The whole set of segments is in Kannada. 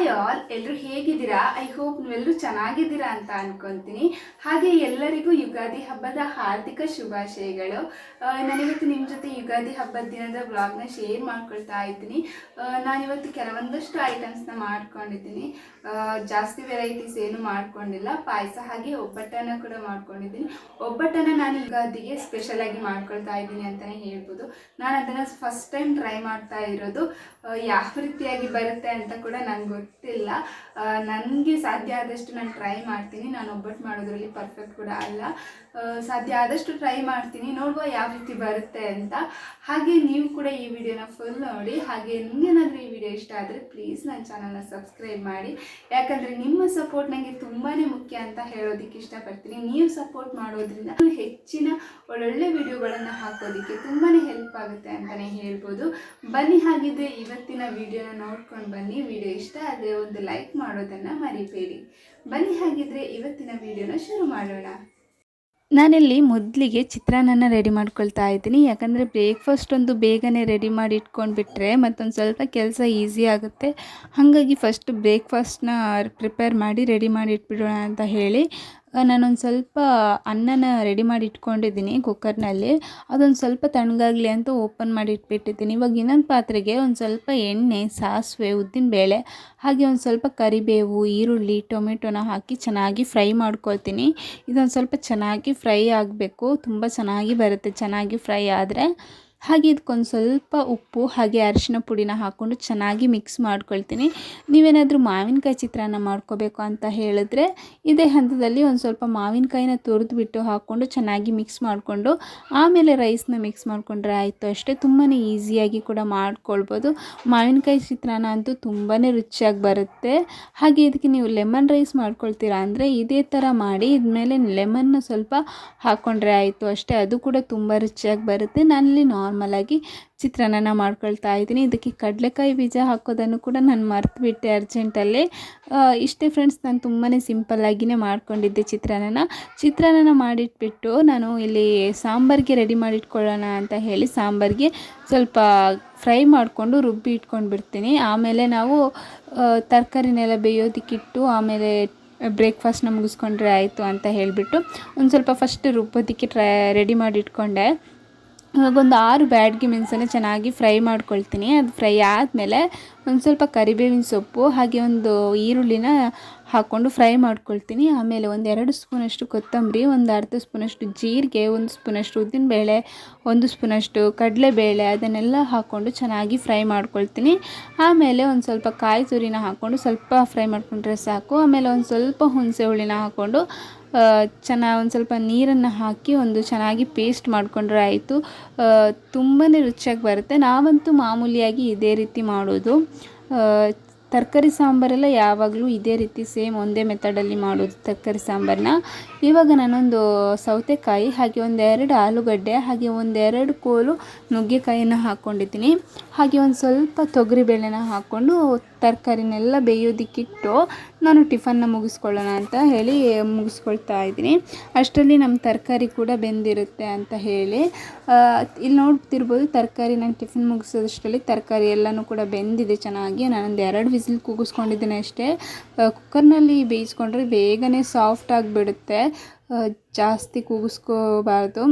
ಹಾಯ್ ಆಲ್, ಎಲ್ಲರೂ ಹೇಗಿದ್ದೀರಾ? ಐ ಹೋಪ್ ನೀವೆಲ್ಲರೂ ಚೆನ್ನಾಗಿದ್ದೀರಾ ಅಂತ ಅನ್ಕೊಂತೀನಿ. ಹಾಗೆ ಎಲ್ಲರಿಗೂ ಯುಗಾದಿ ಹಬ್ಬದ ಹಾರ್ದಿಕ ಶುಭಾಶಯಗಳು. ನಾನಿವತ್ತು ನಿಮ್ಮ ಜೊತೆ ಯುಗಾದಿ ಹಬ್ಬದ ದಿನದ ವ್ಲಾಗ್ನ ಶೇರ್ ಮಾಡ್ಕೊಳ್ತಾ ಇದ್ದೀನಿ. ನಾನಿವತ್ತು ಕೆಲವೊಂದಷ್ಟು ಐಟಮ್ಸ್ನ ಮಾಡ್ಕೊಂಡಿದ್ದೀನಿ. ಜಾಸ್ತಿ ವೆರೈಟೀಸ್ ಏನು ಮಾಡ್ಕೊಂಡಿಲ್ಲ. ಪಾಯಸ ಹಾಗೆ ಒಬ್ಬಟ್ಟನ್ನು ಕೂಡ ಮಾಡ್ಕೊಂಡಿದ್ದೀನಿ. ಒಬ್ಬಟ್ಟನ್ನು ನಾನು ಯುಗಾದಿಗೆ ಸ್ಪೆಷಲ್ ಆಗಿ ಮಾಡ್ಕೊಳ್ತಾ ಇದ್ದೀನಿ ಅಂತಲೇ ಹೇಳ್ಬೋದು. ನಾನು ಅದನ್ನು ಫಸ್ಟ್ ಟೈಮ್ ಟ್ರೈ ಮಾಡ್ತಾ ಇರೋದು. ಯಾವ ರೀತಿಯಾಗಿ ಬರುತ್ತೆ ಅಂತ ಕೂಡ ನಂಗೆ ಗೊತ್ತಿಲ್ಲ. ನನಗೆ ಸಾಧ್ಯ ಆದಷ್ಟು ನಾನು ಟ್ರೈ ಮಾಡ್ತೀನಿ. ನಾನು ಒಬ್ಬಟ್ಟು ಮಾಡೋದ್ರಲ್ಲಿ ಪರ್ಫೆಕ್ಟ್ ಕೂಡ ಅಲ್ಲ. ಸಾಧ್ಯ ಆದಷ್ಟು ಟ್ರೈ ಮಾಡ್ತೀನಿ, ನೋಡುವ ಯಾವ ರೀತಿ ಬರುತ್ತೆ ಅಂತ. ಹಾಗೆ ನೀವು ಕೂಡ ಈ ವಿಡಿಯೋನ ಫುಲ್ ನೋಡಿ. ಹಾಗೆ ನಿಮಗೇನಾದರೂ ಈ ವಿಡಿಯೋ ಇಷ್ಟ ಆದರೆ ಪ್ಲೀಸ್ ನನ್ನ ಚಾನಲ್ನ ಸಬ್ಸ್ಕ್ರೈಬ್ ಮಾಡಿ. ಯಾಕಂದರೆ ನಿಮ್ಮ ಸಪೋರ್ಟ್ ನನಗೆ ತುಂಬಾ ಮುಖ್ಯ ಅಂತ ಹೇಳೋದಕ್ಕೆ ಇಷ್ಟಪಡ್ತೀನಿ. ನೀವು ಸಪೋರ್ಟ್ ಮಾಡೋದ್ರಿಂದ ಹೆಚ್ಚಿನ ಒಳ್ಳೊಳ್ಳೆ ವಿಡಿಯೋಗಳನ್ನು ಹಾಕೋದಕ್ಕೆ ತುಂಬಾ ಹೆಲ್ಪ್ ಆಗುತ್ತೆ ಅಂತಲೇ ಹೇಳ್ಬೋದು. ಬನ್ನಿ, ಹಾಗಿದ್ರೆ ಇವತ್ತಿನ ವಿಡಿಯೋನ ನೋಡ್ಕೊಂಡು ಬನ್ನಿ. ವಿಡಿಯೋ ಇಷ್ಟ ಆದರೆ ಒಂದು ಲೈಕ್ ಮಾಡೋದನ್ನು ಮರಿಬೇಡಿ. ಬನ್ನಿ, ಹಾಗಿದ್ರೆ ಇವತ್ತಿನ ವಿಡಿಯೋನ ಶುರು ಮಾಡೋಣ. ನಾನಿಲ್ಲಿ ಮೊದಲಿಗೆ ಚಿತ್ರಾನ್ನ ರೆಡಿ ಮಾಡ್ಕೊಳ್ತಾ ಇದ್ದೀನಿ. ಯಾಕಂದರೆ ಬ್ರೇಕ್ಫಾಸ್ಟ್ ಒಂದು ಬೇಗನೆ ರೆಡಿ ಮಾಡಿ ಇಟ್ಕೊಂಡ್ಬಿಟ್ರೆ ಮತ್ತೊಂದು ಸ್ವಲ್ಪ ಕೆಲಸ ಈಸಿ ಆಗುತ್ತೆ. ಹಾಗಾಗಿ ಫಸ್ಟ್ ಬ್ರೇಕ್ಫಾಸ್ಟ್ನ ಪ್ರಿಪೇರ್ ಮಾಡಿ ರೆಡಿ ಮಾಡಿ ಇಟ್ಬಿಡೋಣ ಅಂತ ಹೇಳಿ ನಾನೊಂದು ಸ್ವಲ್ಪ ಅನ್ನನ ರೆಡಿ ಮಾಡಿ ಇಟ್ಕೊಂಡಿದ್ದೀನಿ ಕುಕ್ಕರ್ನಲ್ಲಿ. ಅದೊಂದು ಸ್ವಲ್ಪ ತಣ್ಣಗಾಗಲಿ ಅಂತ ಓಪನ್ ಮಾಡಿ ಇಟ್ಬಿಟ್ಟಿದ್ದೀನಿ. ಇವಾಗ ಇನ್ನೊಂದು ಪಾತ್ರೆಗೆ ಒಂದು ಸ್ವಲ್ಪ ಎಣ್ಣೆ, ಸಾಸಿವೆ, ಉದ್ದಿನಬೇಳೆ ಹಾಗೆ ಒಂದು ಸ್ವಲ್ಪ ಕರಿಬೇವು, ಈರುಳ್ಳಿ, ಟೊಮೆಟೊನ ಹಾಕಿ ಚೆನ್ನಾಗಿ ಫ್ರೈ ಮಾಡ್ಕೊಳ್ತೀನಿ. ಇದೊಂದು ಸ್ವಲ್ಪ ಚೆನ್ನಾಗಿ ಫ್ರೈ ಆಗಬೇಕು, ತುಂಬ ಚೆನ್ನಾಗಿ ಬರುತ್ತೆ ಚೆನ್ನಾಗಿ ಫ್ರೈ ಆದರೆ. ಹಾಗೆ ಇದಕ್ಕೊಂದು ಸ್ವಲ್ಪ ಉಪ್ಪು ಹಾಗೆ ಅರಿಶಿನ ಪುಡಿನ ಹಾಕ್ಕೊಂಡು ಚೆನ್ನಾಗಿ ಮಿಕ್ಸ್ ಮಾಡ್ಕೊಳ್ತೀನಿ. ನೀವೇನಾದರೂ ಮಾವಿನಕಾಯಿ ಚಿತ್ರಾನ್ನ ಮಾಡ್ಕೋಬೇಕು ಅಂತ ಹೇಳಿದ್ರೆ ಇದೇ ಹಂತದಲ್ಲಿ ಒಂದು ಸ್ವಲ್ಪ ಮಾವಿನಕಾಯಿನ ತುರಿದ್ಬಿಟ್ಟು ಹಾಕ್ಕೊಂಡು ಚೆನ್ನಾಗಿ ಮಿಕ್ಸ್ ಮಾಡಿಕೊಂಡು ಆಮೇಲೆ ರೈಸ್ನ ಮಿಕ್ಸ್ ಮಾಡಿಕೊಂಡ್ರೆ ಆಯಿತು ಅಷ್ಟೇ. ತುಂಬಾ ಈಸಿಯಾಗಿ ಕೂಡ ಮಾಡ್ಕೊಳ್ಬೋದು. ಮಾವಿನಕಾಯಿ ಚಿತ್ರಾನ್ನ ಅಂತೂ ತುಂಬಾ ರುಚಿಯಾಗಿ ಬರುತ್ತೆ. ಹಾಗೆ ಇದಕ್ಕೆ ನೀವು ಲೆಮನ್ ರೈಸ್ ಮಾಡ್ಕೊಳ್ತೀರಾ ಅಂದರೆ ಇದೇ ಥರ ಮಾಡಿ ಇದ್ಮೇಲೆ ಲೆಮನ್ನ ಸ್ವಲ್ಪ ಹಾಕ್ಕೊಂಡ್ರೆ ಆಯಿತು ಅಷ್ಟೇ. ಅದು ಕೂಡ ತುಂಬ ರುಚಿಯಾಗಿ ಬರುತ್ತೆ. ನಾನಲ್ಲಿ ನಾರ್ಮಲಾಗಿ ಚಿತ್ರಾನ್ನ ಮಾಡ್ಕೊಳ್ತಾ ಇದ್ದೀನಿ. ಇದಕ್ಕೆ ಕಡಲೆಕಾಯಿ ಬೀಜ ಹಾಕೋದನ್ನು ಕೂಡ ನಾನು ಮರ್ತುಬಿಟ್ಟೆ ಅರ್ಜೆಂಟಲ್ಲಿ. ಇಷ್ಟೇ ಫ್ರೆಂಡ್ಸ್, ನಾನು ತುಂಬಾ ಸಿಂಪಲ್ಲಾಗಿಯೇ ಮಾಡ್ಕೊಂಡಿದ್ದೆ ಚಿತ್ರಾನ್ನ ಮಾಡಿಟ್ಬಿಟ್ಟು ನಾನು ಇಲ್ಲಿ ಸಾಂಬಾರಿಗೆ ರೆಡಿ ಮಾಡಿಟ್ಕೊಳ್ಳೋಣ ಅಂತ ಹೇಳಿ ಸಾಂಬಾರಿಗೆ ಸ್ವಲ್ಪ ಫ್ರೈ ಮಾಡಿಕೊಂಡು ರುಬ್ಬಿ ಇಟ್ಕೊಂಡು ಬಿಡ್ತೀನಿ. ಆಮೇಲೆ ನಾವು ತರಕಾರಿನೆಲ್ಲ ಬೇಯೋದಕ್ಕಿಟ್ಟು ಆಮೇಲೆ ಬ್ರೇಕ್ಫಾಸ್ಟ್ನ ಮುಗಿಸ್ಕೊಂಡ್ರೆ ಆಯಿತು ಅಂತ ಹೇಳಿಬಿಟ್ಟು ಒಂದು ಸ್ವಲ್ಪ ಫಸ್ಟ್ ರುಬ್ಬೋದಕ್ಕೆ ರೆಡಿ ಮಾಡಿ ಇಟ್ಕೊಂಡೆ. ಇವಾಗೊಂದು 6 ಬ್ಯಾಡಗಿ ಮೆಣಸನ್ನು ಚೆನ್ನಾಗಿ ಫ್ರೈ ಮಾಡ್ಕೊಳ್ತೀನಿ. ಅದು ಫ್ರೈ ಆದಮೇಲೆ ಒಂದು ಸ್ವಲ್ಪ ಕರಿಬೇವಿನ ಸೊಪ್ಪು ಹಾಗೆ ಒಂದು ಈರುಳ್ಳಿನ ಹಾಕ್ಕೊಂಡು ಫ್ರೈ ಮಾಡ್ಕೊಳ್ತೀನಿ. ಆಮೇಲೆ ಒಂದು 2 ಸ್ಪೂನಷ್ಟು ಕೊತ್ತಂಬರಿ, ಒಂದು ಅರ್ಧ ಸ್ಪೂನಷ್ಟು ಜೀರಿಗೆ, 1 ಸ್ಪೂನಷ್ಟು ಉದ್ದಿನಬೇಳೆ, 1 ಸ್ಪೂನಷ್ಟು ಕಡಲೆಬೇಳೆ ಅದನ್ನೆಲ್ಲ ಹಾಕ್ಕೊಂಡು ಚೆನ್ನಾಗಿ ಫ್ರೈ ಮಾಡ್ಕೊಳ್ತೀನಿ. ಆಮೇಲೆ ಒಂದು ಸ್ವಲ್ಪ ಕಾಯಿ ತುರಿನ ಹಾಕ್ಕೊಂಡು ಸ್ವಲ್ಪ ಫ್ರೈ ಮಾಡ್ಕೊಂಡ್ರೆ ಸಾಕು. ಆಮೇಲೆ ಒಂದು ಸ್ವಲ್ಪ ಹುಣಸೆ ಹುಳಿನ ಹಾಕ್ಕೊಂಡು ಒಂದು ಸ್ವಲ್ಪ ನೀರನ್ನು ಹಾಕಿ ಒಂದು ಚೆನ್ನಾಗಿ ಪೇಸ್ಟ್ ಮಾಡಿಕೊಂಡ್ರೆ ಆಯಿತು. ತುಂಬಾ ರುಚಿಯಾಗಿ ಬರುತ್ತೆ. ನಾವಂತೂ ಮಾಮೂಲಿಯಾಗಿ ಇದೇ ರೀತಿ ಮಾಡೋದು. ತರಕಾರಿ ಸಾಂಬಾರೆಲ್ಲ ಯಾವಾಗಲೂ ಇದೇ ರೀತಿ ಸೇಮ್ ಒಂದೇ ಮೆಥಡಲ್ಲಿ ಮಾಡೋದು ತರಕಾರಿ ಸಾಂಬಾರನ್ನ. ಇವಾಗ ನಾನೊಂದು ಸೌತೆಕಾಯಿ ಹಾಗೆ 1-2 ಆಲೂಗಡ್ಡೆ ಹಾಗೆ 1-2 ಕೋಲು ನುಗ್ಗೆಕಾಯಿನ ಹಾಕ್ಕೊಂಡಿದ್ದೀನಿ. ಹಾಗೆ ಒಂದು ಸ್ವಲ್ಪ ತೊಗರಿಬೇಳೆನ ಹಾಕ್ಕೊಂಡು ತರಕಾರಿನೆಲ್ಲ ಬೇಯೋದಕ್ಕಿಟ್ಟು ನಾನು ಟಿಫನ್ನ ಮುಗಿಸ್ಕೊಳ್ಳೋಣ ಅಂತ ಹೇಳಿ ಮುಗಿಸ್ಕೊಳ್ತಾ ಇದ್ದೀನಿ. ಅಷ್ಟರಲ್ಲಿ ನಮ್ಮ ತರಕಾರಿ ಕೂಡ ಬೆಂದಿರುತ್ತೆ ಅಂತ ಹೇಳಿ ಇಲ್ಲಿ ನೋಡ್ತಿರ್ಬೋದು. ತರಕಾರಿ ನಾನು ಟಿಫಿನ್ ಮುಗಿಸೋದಷ್ಟರಲ್ಲಿ ತರಕಾರಿ ಎಲ್ಲನೂ ಕೂಡ ಬೆಂದಿದೆ ಚೆನ್ನಾಗಿ. ನಾನೊಂದು 2 ವಿಸಿಲ್ ಕೂಗಿಸ್ಕೊಂಡಿದ್ದೀನಿ ಅಷ್ಟೇ. ಕುಕ್ಕರ್ನಲ್ಲಿ ಬೇಯಿಸ್ಕೊಂಡ್ರೆ ಬೇಗನೆ ಸಾಫ್ಟ್ ಆಗಿಬಿಡುತ್ತೆ, ಜಾಸ್ತಿ ಕೂಗಿಸ್ಕೋಬಾರ್ದು.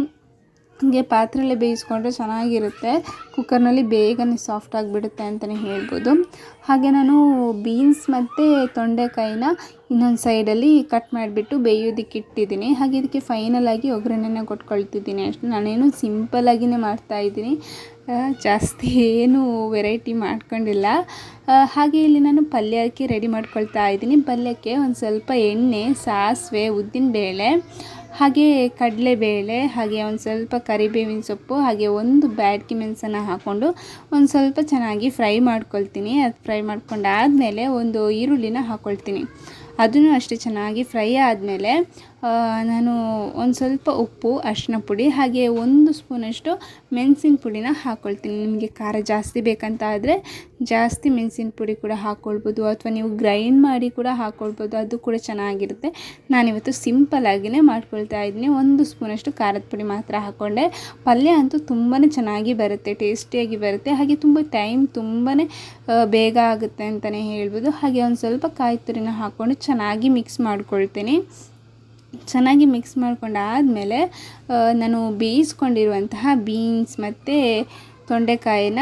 ಹಾಗೆ ಪಾತ್ರೆಯಲ್ಲೇ ಬೇಯಿಸ್ಕೊಂಡ್ರೆ ಚೆನ್ನಾಗಿರುತ್ತೆ. ಕುಕ್ಕರ್ನಲ್ಲಿ ಬೇಗನೆ ಸಾಫ್ಟ್ ಆಗಿಬಿಡುತ್ತೆ ಅಂತಲೇ ಹೇಳ್ಬೋದು. ಹಾಗೆ ನಾನು ಬೀನ್ಸ್ ಮತ್ತು ತೊಂಡೆಕಾಯಿನ ಇನ್ನೊಂದು ಸೈಡಲ್ಲಿ ಕಟ್ ಮಾಡಿಬಿಟ್ಟು ಬೇಯೋದಕ್ಕೆ ಇಟ್ಟಿದ್ದೀನಿ. ಹಾಗೆ ಇದಕ್ಕೆ ಫೈನಲಾಗಿ ಒಗ್ಗರಣೆನ ಕೊಟ್ಕೊಳ್ತಿದ್ದೀನಿ ಅಷ್ಟೇ. ನಾನೇನು ಸಿಂಪಲ್ಲಾಗಿಯೇ ಮಾಡ್ತಾಯಿದ್ದೀನಿ, ಜಾಸ್ತಿ ಏನು ವೆರೈಟಿ ಮಾಡ್ಕೊಂಡಿಲ್ಲ. ಹಾಗೆ ಇಲ್ಲಿ ನಾನು ಪಲ್ಯಕ್ಕೆ ರೆಡಿ ಮಾಡ್ಕೊಳ್ತಾ ಇದ್ದೀನಿ. ಪಲ್ಯಕ್ಕೆ ಒಂದು ಸ್ವಲ್ಪ ಎಣ್ಣೆ, ಸಾಸಿವೆ, ಉದ್ದಿನಬೇಳೆ ಹಾಗೆ ಕಡಲೆಬೇಳೆ ಹಾಗೆ ಒಂದು ಸ್ವಲ್ಪ ಕರಿಬೇವಿನ ಸೊಪ್ಪು ಹಾಗೆ 1 ಬ್ಯಾಡಗಿ ಮೆಣಸನ್ನು ಹಾಕ್ಕೊಂಡು ಒಂದು ಸ್ವಲ್ಪ ಚೆನ್ನಾಗಿ ಫ್ರೈ ಮಾಡ್ಕೊಳ್ತೀನಿ. ಅದು ಫ್ರೈ ಮಾಡ್ಕೊಂಡಾದಮೇಲೆ ಒಂದು ಈರುಳ್ಳಿನ ಹಾಕ್ಕೊಳ್ತೀನಿ. ಅದನ್ನು ಅಷ್ಟೇ ಚೆನ್ನಾಗಿ ಫ್ರೈ ಆದಮೇಲೆ ನಾನು ಒಂದು ಸ್ವಲ್ಪ ಉಪ್ಪು, ಅರಿಶಿನ ಪುಡಿ, ಹಾಗೆ 1 ಸ್ಪೂನಷ್ಟು ಮೆಣಸಿನ ಪುಡಿನ ಹಾಕ್ಕೊಳ್ತೀನಿ. ನಿಮಗೆ ಖಾರ ಜಾಸ್ತಿ ಬೇಕಂತ ಆದರೆ ಜಾಸ್ತಿ ಮೆಣಸಿನ ಪುಡಿ ಕೂಡ ಹಾಕ್ಕೊಳ್ಬೋದು, ಅಥವಾ ನೀವು ಗ್ರೈಂಡ್ ಮಾಡಿ ಕೂಡ ಹಾಕ್ಕೊಳ್ಬೋದು, ಅದು ಕೂಡ ಚೆನ್ನಾಗಿರುತ್ತೆ. ನಾನಿವತ್ತು ಸಿಂಪಲ್ಲಾಗಿಯೇ ಮಾಡ್ಕೊಳ್ತಾ ಇದ್ದೀನಿ. 1 ಸ್ಪೂನಷ್ಟು ಖಾರದ ಪುಡಿ ಮಾತ್ರ ಹಾಕ್ಕೊಂಡೆ. ಪಲ್ಯ ಅಂತೂ ತುಂಬಾ ಚೆನ್ನಾಗಿ ಬರುತ್ತೆ, ಟೇಸ್ಟಿಯಾಗಿ ಬರುತ್ತೆ, ಹಾಗೆ ತುಂಬ ಟೈಮ್ ತುಂಬಾ ಬೇಗ ಆಗುತ್ತೆ ಅಂತಲೇ ಹೇಳ್ಬೋದು. ಹಾಗೆ ಒಂದು ಸ್ವಲ್ಪ ಕಾಯಿ ತುರಿನ ಹಾಕ್ಕೊಂಡು ಚೆನ್ನಾಗಿ ಮಿಕ್ಸ್ ಮಾಡ್ಕೊಳ್ತೀನಿ. ಚೆನ್ನಾಗಿ ಮಿಕ್ಸ್ ಮಾಡ್ಕೊಂಡಾದಮೇಲೆ ನಾನು ಬೇಯಿಸ್ಕೊಂಡಿರುವಂತಹ ಬೀನ್ಸ್ ಮತ್ತು ತೊಂಡೆಕಾಯಿನ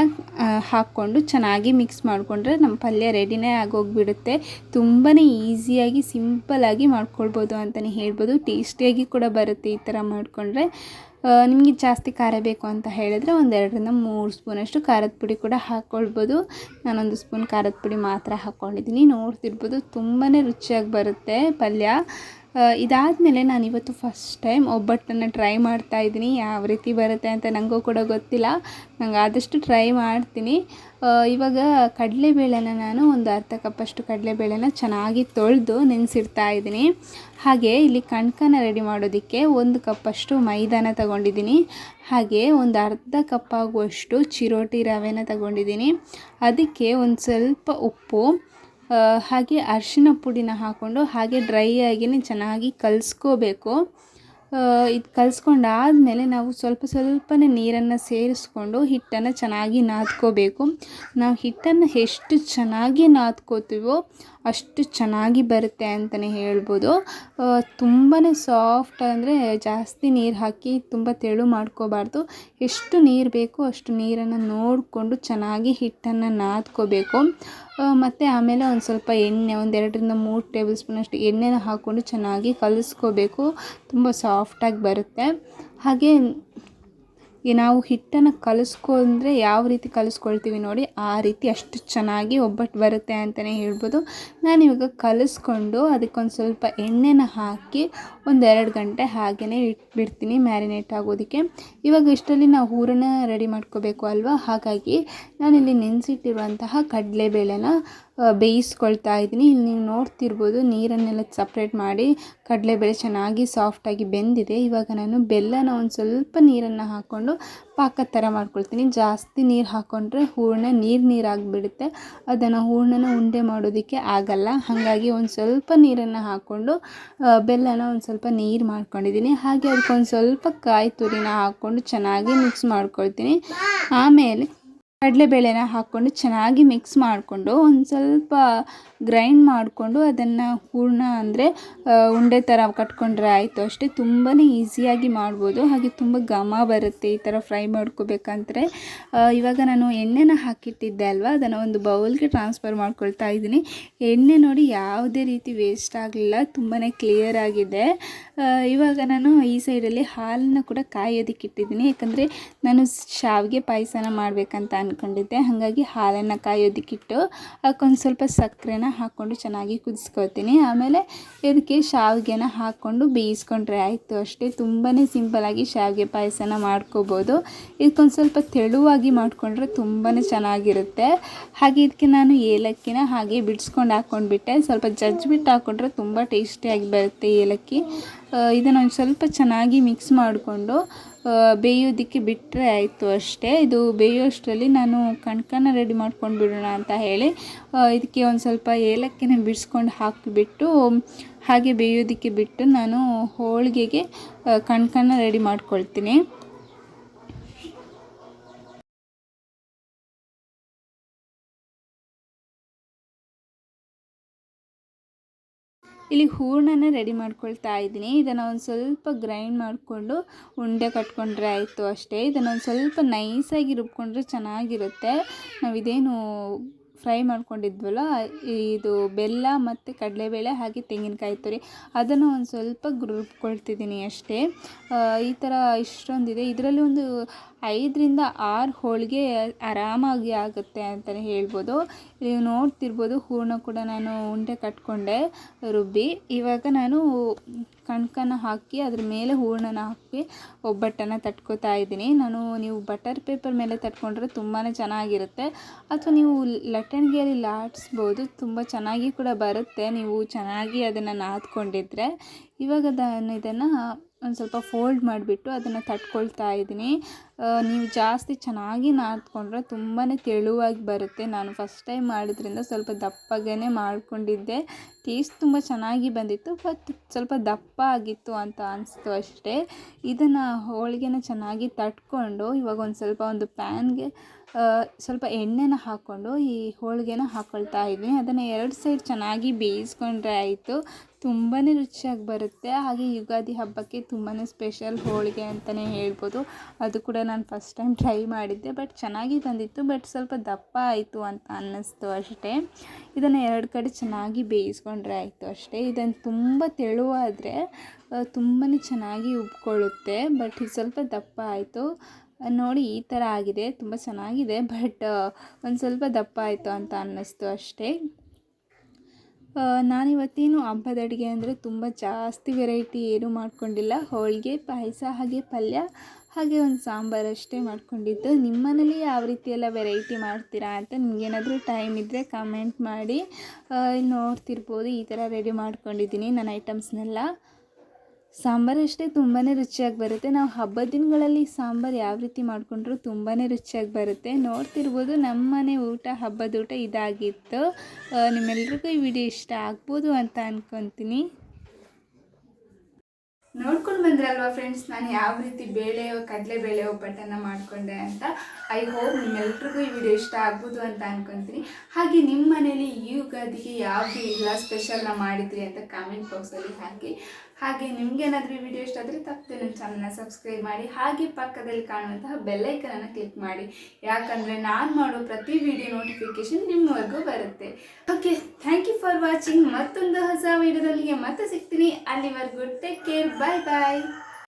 ಹಾಕ್ಕೊಂಡು ಚೆನ್ನಾಗಿ ಮಿಕ್ಸ್ ಮಾಡಿಕೊಂಡ್ರೆ ನಮ್ಮ ಪಲ್ಯ ರೆಡಿನೇ ಆಗೋಗಿಬಿಡುತ್ತೆ. ತುಂಬಾ ಈಸಿಯಾಗಿ ಸಿಂಪಲ್ಲಾಗಿ ಮಾಡ್ಕೊಳ್ಬೋದು ಅಂತಲೇ ಹೇಳ್ಬೋದು. ಟೇಸ್ಟಿಯಾಗಿ ಕೂಡ ಬರುತ್ತೆ ಈ ಥರ ಮಾಡಿಕೊಂಡ್ರೆ. ನಿಮಗೆ ಜಾಸ್ತಿ ಖಾರ ಬೇಕು ಅಂತ ಹೇಳಿದ್ರೆ 2-3 ಸ್ಪೂನಷ್ಟು ಖಾರದ ಪುಡಿ ಕೂಡ ಹಾಕ್ಕೊಳ್ಬೋದು. ನಾನೊಂದು ಸ್ಪೂನ್ ಖಾರದ ಪುಡಿ ಮಾತ್ರ ಹಾಕ್ಕೊಂಡಿದ್ದೀನಿ. ನೋಡ್ತಿರ್ಬೋದು ತುಂಬಾ ರುಚಿಯಾಗಿ ಬರುತ್ತೆ ಪಲ್ಯ. ಇದಾದಮೇಲೆ ನಾನಿವತ್ತು ಫಸ್ಟ್ ಟೈಮ್ ಒಬ್ಬಟ್ಟನ್ನು ಟ್ರೈ ಮಾಡ್ತಾಯಿದ್ದೀನಿ. ಯಾವ ರೀತಿ ಬರುತ್ತೆ ಅಂತ ನನಗೂ ಕೂಡ ಗೊತ್ತಿಲ್ಲ, ನಂಗೆ ಆದಷ್ಟು ಟ್ರೈ ಮಾಡ್ತೀನಿ. ಇವಾಗ ಕಡಲೆಬೇಳೆನ ನಾನು ಒಂದು ಅರ್ಧ ಕಪ್ಪಷ್ಟು ಕಡಲೆಬೇಳೆನ ಚೆನ್ನಾಗಿ ತೊಳೆದು ನೆನೆಸಿಡ್ತಾ ಇದ್ದೀನಿ. ಹಾಗೆ ಇಲ್ಲಿ ಕಣ್ಕನ ರೆಡಿ ಮಾಡೋದಕ್ಕೆ 1 ಕಪ್ಪಷ್ಟು ಮೈದಾನ ತಗೊಂಡಿದ್ದೀನಿ. ಹಾಗೆ ಒಂದು ಅರ್ಧ ಕಪ್ ಆಗುವಷ್ಟು ಚಿರೋಟಿ ರವೆನ ತಗೊಂಡಿದ್ದೀನಿ. ಅದಕ್ಕೆ ಒಂದು ಸ್ವಲ್ಪ ಉಪ್ಪು, ಹಾಗೆ ಅರಿಶಿನ ಪುಡಿನ ಹಾಕ್ಕೊಂಡು ಹಾಗೆ ಡ್ರೈ ಆಗಿಯೇ ಚೆನ್ನಾಗಿ ಕಲಿಸ್ಕೋಬೇಕು. ಇದು ಕಲಿಸ್ಕೊಂಡಾದಮೇಲೆ ನಾವು ಸ್ವಲ್ಪನೇ ನೀರನ್ನು ಸೇರಿಸ್ಕೊಂಡು ಹಿಟ್ಟನ್ನು ಚೆನ್ನಾಗಿ ನಾದ್ಕೋಬೇಕು. ನಾವು ಹಿಟ್ಟನ್ನು ಎಷ್ಟು ಚೆನ್ನಾಗಿ ನಾದ್ಕೋತೀವೋ ಅಷ್ಟು ಚೆನ್ನಾಗಿ ಬರುತ್ತೆ ಅಂತಲೇ ಹೇಳ್ಬೋದು. ತುಂಬಾ ಸಾಫ್ಟ್, ಅಂದರೆ ಜಾಸ್ತಿ ನೀರು ಹಾಕಿ ತುಂಬ ತೆಳು ಮಾಡ್ಕೋಬಾರ್ದು. ಎಷ್ಟು ನೀರು ಬೇಕೋ ಅಷ್ಟು ನೀರನ್ನು ನೋಡಿಕೊಂಡು ಚೆನ್ನಾಗಿ ಹಿಟ್ಟನ್ನು ನಾದ್ಕೋಬೇಕು. ಮತ್ತು ಆಮೇಲೆ ಒಂದು ಸ್ವಲ್ಪ ಎಣ್ಣೆ, 2-3 ಟೇಬಲ್ ಸ್ಪೂನಷ್ಟು ಎಣ್ಣೆನ ಹಾಕ್ಕೊಂಡು ಚೆನ್ನಾಗಿ ಕಲಿಸ್ಕೋಬೇಕು. ತುಂಬ ಸಾಫ್ಟಾಗಿ ಬರುತ್ತೆ. ಹಾಗೆ ನಾವು ಹಿಟ್ಟನ್ನು ಕಲಿಸ್ಕೊಂಡ್ರೆ ಯಾವ ರೀತಿ ಕಲಿಸ್ಕೊಳ್ತೀವಿ ನೋಡಿ, ಆ ರೀತಿ ಅಷ್ಟು ಚೆನ್ನಾಗಿ ಒಬ್ಬಟ್ಟು ಬರುತ್ತೆ ಅಂತಲೇ ಹೇಳ್ಬೋದು. ನಾನಿವಾಗ ಕಲಿಸ್ಕೊಂಡು ಅದಕ್ಕೊಂದು ಸ್ವಲ್ಪ ಎಣ್ಣೆನ ಹಾಕಿ 1-2 ಗಂಟೆ ಹಾಗೆಯೇ ಇಟ್ಬಿಡ್ತೀನಿ ಮ್ಯಾರಿನೇಟ್ ಆಗೋದಕ್ಕೆ. ಇವಾಗ ಇಷ್ಟರಲ್ಲಿ ನಾವು ಹೂರಣ ರೆಡಿ ಮಾಡ್ಕೋಬೇಕು ಅಲ್ವಾ, ಹಾಗಾಗಿ ನಾನಿಲ್ಲಿ ನೆನೆಸಿಟ್ಟಿರುವಂತಹ ಕಡಲೆಬೇಳೆನ ಬೇಯಿಸ್ಕೊಳ್ತಾ ಇದ್ದೀನಿ. ಇಲ್ಲಿ ನೀವು ನೋಡ್ತಿರ್ಬೋದು ನೀರನ್ನೆಲ್ಲ ಸಪ್ರೇಟ್ ಮಾಡಿ ಕಡಲೆಬೇಳೆ ಚೆನ್ನಾಗಿ ಸಾಫ್ಟಾಗಿ ಬೆಂದಿದೆ. ಇವಾಗ ನಾನು ಬೆಲ್ಲನ ಒಂದು ಸ್ವಲ್ಪ ನೀರನ್ನು ಹಾಕ್ಕೊಂಡು ಪಾಕದ ಥರ ಮಾಡ್ಕೊಳ್ತೀನಿ. ಜಾಸ್ತಿ ನೀರು ಹಾಕ್ಕೊಂಡ್ರೆ ಹೂರಣ ನೀರಾಗಿಬಿಡುತ್ತೆ, ಅದನ್ನು ಹೂರಣನ ಉಂಡೆ ಮಾಡೋದಕ್ಕೆ ಆಗಲ್ಲ. ಹಾಗಾಗಿ ಒಂದು ಸ್ವಲ್ಪ ನೀರನ್ನು ಹಾಕ್ಕೊಂಡು ಬೆಲ್ಲನ ಒಂದು ಸ್ವಲ್ಪ ನೀರು ಮಾಡ್ಕೊಂಡಿದ್ದೀನಿ. ಹಾಗೆ ಅದಕ್ಕೊಂದು ಸ್ವಲ್ಪ ಕಾಯಿ ತುರಿನ ಹಾಕ್ಕೊಂಡು ಚೆನ್ನಾಗಿ ಮಿಕ್ಸ್ ಮಾಡ್ಕೊಳ್ತೀನಿ. ಆಮೇಲೆ ಕಡಲೆಬೇಳೆನ ಹಾಕ್ಕೊಂಡು ಚೆನ್ನಾಗಿ ಮಿಕ್ಸ್ ಮಾಡಿಕೊಂಡು ಒಂದು ಸ್ವಲ್ಪ ಗ್ರೈಂಡ್ ಮಾಡಿಕೊಂಡು ಅದನ್ನು ಹೂರಣ ಅಂದರೆ ಉಂಡೆ ಥರ ಕಟ್ಕೊಂಡ್ರೆ ಆಯಿತು ಅಷ್ಟೇ. ತುಂಬಾ ಈಸಿಯಾಗಿ ಮಾಡ್ಬೋದು, ಹಾಗೆ ತುಂಬ ಘಮ ಬರುತ್ತೆ ಈ ಥರ ಫ್ರೈ ಮಾಡ್ಕೋಬೇಕಂದ್ರೆ. ಇವಾಗ ನಾನು ಎಣ್ಣೆನ ಹಾಕಿಟ್ಟಿದ್ದೆ ಅಲ್ವಾ, ಅದನ್ನು ಒಂದು ಬೌಲ್ಗೆ ಟ್ರಾನ್ಸ್ಫರ್ ಮಾಡ್ಕೊಳ್ತಾ ಇದ್ದೀನಿ. ಎಣ್ಣೆ ನೋಡಿ ಯಾವುದೇ ರೀತಿ ವೇಸ್ಟ್ ಆಗಲಿಲ್ಲ, ತುಂಬಾ ಕ್ಲಿಯರ್ ಆಗಿದೆ. ಇವಾಗ ನಾನು ಈ ಸೈಡಲ್ಲಿ ಹಾಲನ್ನು ಕೂಡ ಕಾಯೋದಕ್ಕೆ ಇಟ್ಟಿದ್ದೀನಿ. ಯಾಕಂದರೆ ನಾನು ಶಾವಿಗೆ ಪಾಯಸನ ಮಾಡಬೇಕಂತ ಅಂದ್ಕೊಂಡಿದ್ದೆ, ಹಾಗಾಗಿ ಹಾಲನ್ನು ಕಾಯೋದಕ್ಕಿಟ್ಟು ಅದಕ್ಕೊಂದು ಸ್ವಲ್ಪ ಸಕ್ಕರೆನ ಹಾಕ್ಕೊಂಡು ಚೆನ್ನಾಗಿ ಕುದಿಸ್ಕೊತೀನಿ. ಆಮೇಲೆ ಇದಕ್ಕೆ ಶಾವಿಗೆನ ಹಾಕ್ಕೊಂಡು ಬೇಯಿಸ್ಕೊಂಡ್ರೆ ಆಯಿತು ಅಷ್ಟೇ. ತುಂಬಾ ಸಿಂಪಲಾಗಿ ಶಾವಿಗೆ ಪಾಯಸನ ಮಾಡ್ಕೋಬೋದು. ಇದಕ್ಕೊಂದು ಸ್ವಲ್ಪ ತೆಳುವಾಗಿ ಮಾಡಿಕೊಂಡ್ರೆ ತುಂಬಾ ಚೆನ್ನಾಗಿರುತ್ತೆ. ಹಾಗೆ ಇದಕ್ಕೆ ನಾನು ಏಲಕ್ಕಿನ ಹಾಗೆ ಬಿಡಿಸ್ಕೊಂಡು ಹಾಕ್ಕೊಂಡ್ಬಿಟ್ಟೆ. ಸ್ವಲ್ಪ ಜಜ್ಜಿಬಿಟ್ಟು ಹಾಕ್ಕೊಂಡ್ರೆ ತುಂಬ ಟೇಸ್ಟಿಯಾಗಿ ಬರುತ್ತೆ ಏಲಕ್ಕಿ. ಇದನ್ನು ಒಂದು ಸ್ವಲ್ಪ ಚೆನ್ನಾಗಿ ಮಿಕ್ಸ್ ಮಾಡಿಕೊಂಡು ಬೇಯೋದಕ್ಕೆ ಬಿಟ್ಟರೆ ಆಯಿತು ಅಷ್ಟೇ. ಇದು ಬೇಯೋಷ್ಟರಲ್ಲಿ ನಾನು ಕಣ್ಕನ ರೆಡಿ ಮಾಡ್ಕೊಂಡು ಬಿಡೋಣ ಅಂತ ಹೇಳಿ ಇದಕ್ಕೆ ಒಂದು ಸ್ವಲ್ಪ ಏಲಕ್ಕಿನ ಬಿಡಿಸ್ಕೊಂಡು ಹಾಕಿಬಿಟ್ಟು ಹಾಗೆ ಬೇಯೋದಕ್ಕೆ ಬಿಟ್ಟು ನಾನು ಹೋಳಿಗೆಗೆ ಕಣ್ಕನ ರೆಡಿ ಮಾಡ್ಕೊಳ್ತೀನಿ. ಇಲ್ಲಿ ಹೂರಣನ ರೆಡಿ ಮಾಡ್ಕೊಳ್ತಾ ಇದ್ದೀನಿ. ಇದನ್ನು ಒಂದು ಸ್ವಲ್ಪ ಗ್ರೈಂಡ್ ಮಾಡಿಕೊಂಡು ಉಂಡೆ ಕಟ್ಕೊಂಡ್ರೆ ಆಯಿತು ಅಷ್ಟೇ. ಇದನ್ನು ಒಂದು ಸ್ವಲ್ಪ ನೈಸಾಗಿ ರುಬ್ಕೊಂಡ್ರೆ ಚೆನ್ನಾಗಿರುತ್ತೆ. ನಾವಿದೇನು ಫ್ರೈ ಮಾಡ್ಕೊಂಡಿದ್ವಲ್ಲ, ಇದು ಬೆಲ್ಲ ಮತ್ತು ಕಡಲೆಬೇಳೆ ಹಾಗೆ ತೆಂಗಿನಕಾಯಿ ತುರಿ, ಅದನ್ನು ಒಂದು ಸ್ವಲ್ಪ ರುಬ್ಕೊಳ್ತಿದ್ದೀನಿ ಅಷ್ಟೇ. ಈ ಥರ ಇಷ್ಟೊಂದಿದೆ. ಇದರಲ್ಲಿ ಒಂದು 5ರಿಂದ 6 ಹೋಳಿಗೆ ಆರಾಮಾಗಿ ಆಗುತ್ತೆ ಅಂತಲೇ ಹೇಳ್ಬೋದು. ನೀವು ನೋಡ್ತಿರ್ಬೋದು ಹೂರಣ ಕೂಡ ನಾನು ಉಂಡೆ ಕಟ್ಕೊಂಡೆ ರುಬ್ಬಿ. ಇವಾಗ ನಾನು ಕಣ್ಕನ ಹಾಕಿ ಅದ್ರ ಮೇಲೆ ಹೂರಣನ ಹಾಕಿ ಒಬ್ಬಟ್ಟನ್ನು ತಟ್ಕೋತಾ ಇದ್ದೀನಿ. ನೀವು ಬಟರ್ ಪೇಪರ್ ಮೇಲೆ ತಟ್ಕೊಂಡ್ರೆ ತುಂಬಾ ಚೆನ್ನಾಗಿರುತ್ತೆ, ಅಥವಾ ನೀವು ಲಟ್ಟಣಿಗೆಯಲ್ಲಿ ಲಾಟಿಸ್ಬೋದು, ತುಂಬ ಚೆನ್ನಾಗಿ ಕೂಡ ಬರುತ್ತೆ ನೀವು ಚೆನ್ನಾಗಿ ಅದನ್ನು ನಾದ್ಕೊಂಡಿದ್ರೆ. ಇವಾಗ ಇದನ್ನು ಒಂದು ಸ್ವಲ್ಪ ಫೋಲ್ಡ್ ಮಾಡಿಬಿಟ್ಟು ಅದನ್ನು ತಟ್ಕೊಳ್ತಾ ಇದ್ದೀನಿ. ನೀವು ಜಾಸ್ತಿ ಚೆನ್ನಾಗಿ ನಾದ್ಕೊಂಡ್ರೆ ತುಂಬಾ ತೆಳುವಾಗಿ ಬರುತ್ತೆ. ನಾನು ಫಸ್ಟ್ ಟೈಮ್ ಮಾಡಿದ್ರಿಂದ ಸ್ವಲ್ಪ ದಪ್ಪಗೇ ಮಾಡ್ಕೊಂಡಿದ್ದೆ. ಟೇಸ್ಟ್ ತುಂಬ ಚೆನ್ನಾಗಿ ಬಂದಿತ್ತು, ಬಟ್ ಸ್ವಲ್ಪ ದಪ್ಪ ಆಗಿತ್ತು ಅಂತ ಅನಿಸ್ತು ಅಷ್ಟೇ. ಇದನ್ನು ಹೋಳಿಗೆನ ಚೆನ್ನಾಗಿ ತಟ್ಕೊಂಡು ಇವಾಗ ಒಂದು ಪ್ಯಾನ್ಗೆ ಸ್ವಲ್ಪ ಎಣ್ಣೆನ ಹಾಕ್ಕೊಂಡು ಈ ಹೋಳಿಗೆನ ಹಾಕ್ಕೊಳ್ತಾ ಇದ್ದೀನಿ. ಅದನ್ನು 2 ಸೈಡ್ ಚೆನ್ನಾಗಿ ಬೇಯಿಸ್ಕೊಂಡ್ರೆ ಆಯಿತು, ತುಂಬಾ ರುಚಿಯಾಗಿ ಬರುತ್ತೆ. ಹಾಗೆ ಯುಗಾದಿ ಹಬ್ಬಕ್ಕೆ ತುಂಬಾ ಸ್ಪೆಷಲ್ ಹೋಳಿಗೆ ಅಂತಲೇ ಹೇಳ್ಬೋದು. ಅದು ಕೂಡ ನಾನು ಫಸ್ಟ್ ಟೈಮ್ ಟ್ರೈ ಮಾಡಿದ್ದೆ, ಬಟ್ ಚೆನ್ನಾಗಿ ಬಂದಿತ್ತು, ಬಟ್ ಸ್ವಲ್ಪ ದಪ್ಪ ಆಯಿತು ಅಂತ ಅನ್ನಿಸ್ತು ಅಷ್ಟೇ. ಇದನ್ನು 2 ಕಡೆ ಚೆನ್ನಾಗಿ ಬೇಯಿಸ್ಕೊಂಡ್ರೆ ಆಯಿತು ಅಷ್ಟೇ. ಇದನ್ನು ತುಂಬ ತೆಳುವಾದರೆ ತುಂಬಾ ಚೆನ್ನಾಗಿ ಉಬ್ಕೊಳ್ಳುತ್ತೆ, ಬಟ್ ಇದು ಸ್ವಲ್ಪ ದಪ್ಪ ಆಯಿತು. ನೋಡಿ ಈ ಥರ ಆಗಿದೆ, ತುಂಬ ಚೆನ್ನಾಗಿದೆ, ಬಟ್ ಒಂದು ಸ್ವಲ್ಪ ದಪ್ಪ ಆಯಿತು ಅಂತ ಅನ್ನಿಸ್ತು ಅಷ್ಟೇ. ನಾನಿವತ್ತೇನು ಹಬ್ಬದ ಅಡುಗೆ ಅಂದರೆ ತುಂಬ ಜಾಸ್ತಿ ವೆರೈಟಿ ಏನೂ ಮಾಡ್ಕೊಂಡಿಲ್ಲ. ಹೋಳಿಗೆ, ಪಾಯಸ, ಹಾಗೆ ಪಲ್ಯ, ಹಾಗೆ ಒಂದು ಸಾಂಬಾರು ಅಷ್ಟೇ ಮಾಡ್ಕೊಂಡಿದ್ದು. ನಿಮ್ಮ ಮನೇಲಿ ಯಾವ ರೀತಿ ಎಲ್ಲ ವೆರೈಟಿ ಮಾಡ್ತೀರಾ ಅಂತ ನಿಮಗೇನಾದರೂ ಟೈಮ್ ಇದ್ದರೆ ಕಮೆಂಟ್ ಮಾಡಿ. ಇಲ್ಲಿ ನೋಡ್ತಿರ್ಬೋದು ಈ ಥರ ರೆಡಿ ಮಾಡ್ಕೊಂಡಿದ್ದೀನಿ ನಾನು ಐಟಮ್ಸ್ನೆಲ್ಲ. ಸಾಂಬಾರು ಅಷ್ಟೇ ತುಂಬಾ ರುಚಿಯಾಗಿ ಬರುತ್ತೆ. ನಾವು ಹಬ್ಬದ ದಿನಗಳಲ್ಲಿ ಸಾಂಬಾರು ಯಾವ ರೀತಿ ಮಾಡಿಕೊಂಡ್ರೂ ತುಂಬಾ ರುಚಿಯಾಗಿ ಬರುತ್ತೆ. ನೋಡ್ತಿರ್ಬೋದು ನಮ್ಮ ಮನೆ ಊಟ, ಹಬ್ಬದ ಊಟ ಇದಾಗಿತ್ತು. ನಿಮ್ಮೆಲ್ರಿಗೂ ಈ ವಿಡಿಯೋ ಇಷ್ಟ ಆಗ್ಬೋದು ಅಂತ ಅಂದ್ಕೊತೀನಿ. ನೋಡ್ಕೊಂಡು ಬಂದ್ರಲ್ವಾ ಫ್ರೆಂಡ್ಸ್, ನಾನು ಯಾವ ರೀತಿ ಕಡಲೆಬೇಳೆ ಒಬ್ಬಟ್ಟನ್ನು ಮಾಡಿಕೊಂಡೆ ಅಂತ. ಐ ಹೋಪ್ ನಿಮ್ಮೆಲ್ರಿಗೂ ಈ ವಿಡಿಯೋ ಇಷ್ಟ ಆಗ್ಬೋದು ಅಂತ ಅಂದ್ಕೊತೀನಿ. ಹಾಗೆ ನಿಮ್ಮ ಮನೇಲಿ ಈ ಯುಗಾದಿಗೆ ಯಾವುದು ಇಲ್ಲ ಸ್ಪೆಷಲ್ನ ಮಾಡಿದ್ರಿ ಅಂತ ಕಾಮೆಂಟ್ ಬಾಕ್ಸಲ್ಲಿ ಹಾಕಿ. ಹಾಗೆ ನಿಮಗೇನಾದರೂ ಈ ವಿಡಿಯೋ ಇಷ್ಟ ಆದರೆ ತಪ್ಪದೆ ನನ್ನ ಚಾನಲ್ನ ಸಬ್ಸ್ಕ್ರೈಬ್ ಮಾಡಿ, ಹಾಗೆ ಪಕ್ಕದಲ್ಲಿ ಕಾಣುವಂತಹ ಬೆಲ್ಲೈಕನನ್ನು ಕ್ಲಿಕ್ ಮಾಡಿ. ಯಾಕಂದರೆ ನಾನು ಮಾಡೋ ಪ್ರತಿ ವಿಡಿಯೋ ನೋಟಿಫಿಕೇಷನ್ ನಿಮ್ಮವರೆಗೂ ಬರುತ್ತೆ. Okay, thank you for watching. ಮತ್ತೊಂದು ಹೊಸ ವಿಡಿಯೋದೊಂದಿಗೆ ಮತ್ತೆ ಸಿಗ್ತೀನಿ. ಅಲ್ಲಿವರೆಗೂ ಟೇಕ್ ಕೇರ್, ಬಾಯ್ ಬಾಯ್.